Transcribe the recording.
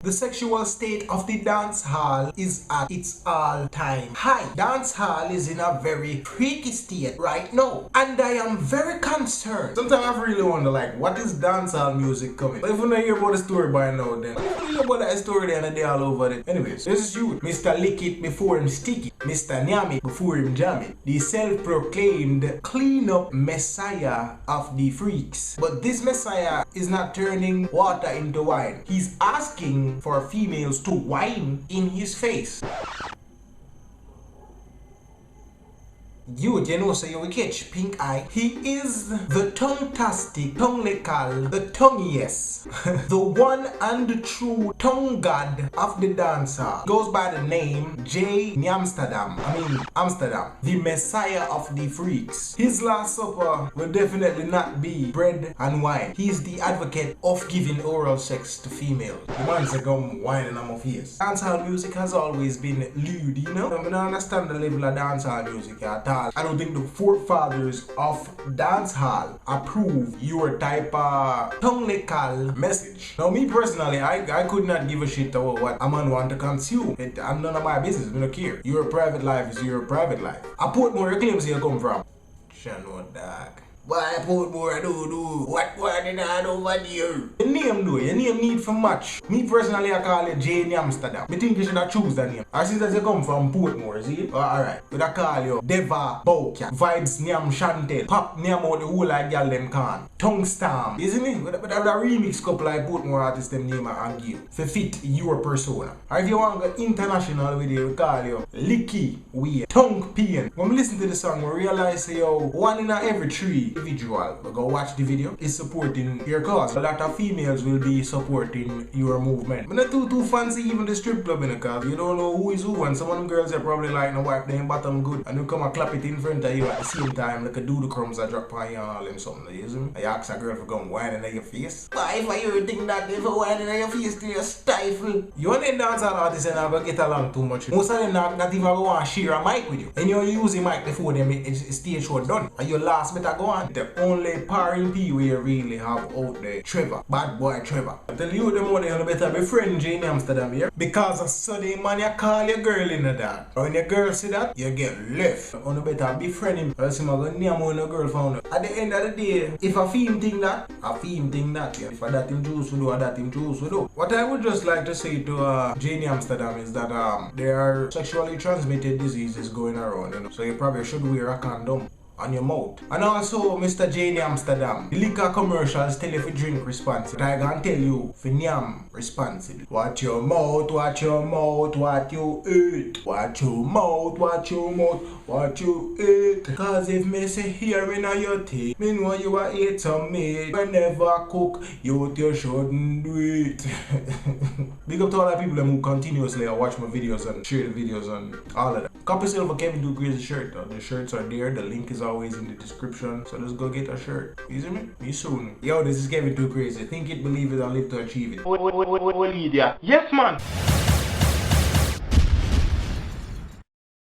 The sexual state of the dance hall is at its all-time high. Dance hall is in a very freaky state right now, and I am very concerned. Sometimes I really wonder, like, what is dance hall music coming? But if you don't hear about the story by now, then if you hear about that story, then they all over it. Anyways, this is you, Mr. Lick It before him stick it, Mr. Nyam it before him jam it, the self-proclaimed clean-up messiah of the freaks. But this messiah is not turning water into wine. He's asking for females to whine in his face. You know, so you will catch pink eye. He is the tongue-tastic, tongue-lickal, the tongue-yes, the one and the true tongue god of the dancer. Goes by the name J. Amsterdam, the messiah of the freaks. His last supper will definitely not be bread and wine. He's the advocate of giving oral sex to females. The man say come wine in my face. Dancehall music has always been lewd, you know? I don't understand the level of dancehall music at all. I don't think the forefathers of dancehall approve your type of tongue-lickal message. Now, me personally, I could not give a shit about what a man want to consume. I'm none of my business. I don't care. Your private life is your private life. I put more claims here come from. Shano dog. Why put more do? What did I do over here? Your name though, your name need for match. Me personally, I call it Jane Amsterdam. I think you should have choose that name. Or since you come from Portmore, see? Alright. But I call you Deva Bowkia, Vibes Nyam Chantel, Pop Nyam out the whole like y'all them can. Tongue Stamp. You see me? But a remix couple like Portmore artist them name and give. For fit your persona. Or if you want to go international with you, we call you Licky Weird. Tongue Pain. When we listen to the song, we realize yo, one in every three individual, but go watch the video, is supporting your cause. A lot of females will be supporting your movement. But not too fancy even the strip club in the cause. You don't know who is who, and some of them girls are probably like no wipe them bottom good, and you come and clap it in front of you at the same time like a do the crumbs that drop on you all and something. You see me? I ask a girl for come whining at your face. Why if I think that if I whining at your face till you stifle? You want to dance artists and never get along too much. Most of them not even go and share a mic with you. And you use a mic before them stage show done. And your last better go on. The only parring P we really have out there, Trevor, bad boy Trevor. I tell you the money you better befriend Jane Amsterdam here. Because Sunday man you call your girl in the dark. Or when your girl see that, you get left. You better befriend him. Else you gonna name on your girl found out. At the end of the day, if a film think that, a film think that. Yeah. If a that him choose to do, a that him choose to do. What I would just like to say to Jane Amsterdam is that there are sexually transmitted diseases going around, you know. So you probably should wear a condom on your mouth. And also, Mr. Jane Amsterdam, the liquor commercials tell you to drink responsibly. I can tell you to nyam responsibly. Watch your mouth, what you eat. Watch your mouth, what you eat. Cause if me say hearing on your teeth, me know you are eat some meat. Whenever cook, you shouldn't do it. Big up to all the people who continuously watch my videos and share the videos and all of that. Copy yourself a Kevin Do Crazy shirt. The shirts are there, the link is always in the description, so just go get a shirt. You see me? Me soon. Yo, this is Kevin Too Crazy. Think it, believe it, and live to achieve it. Yes, man.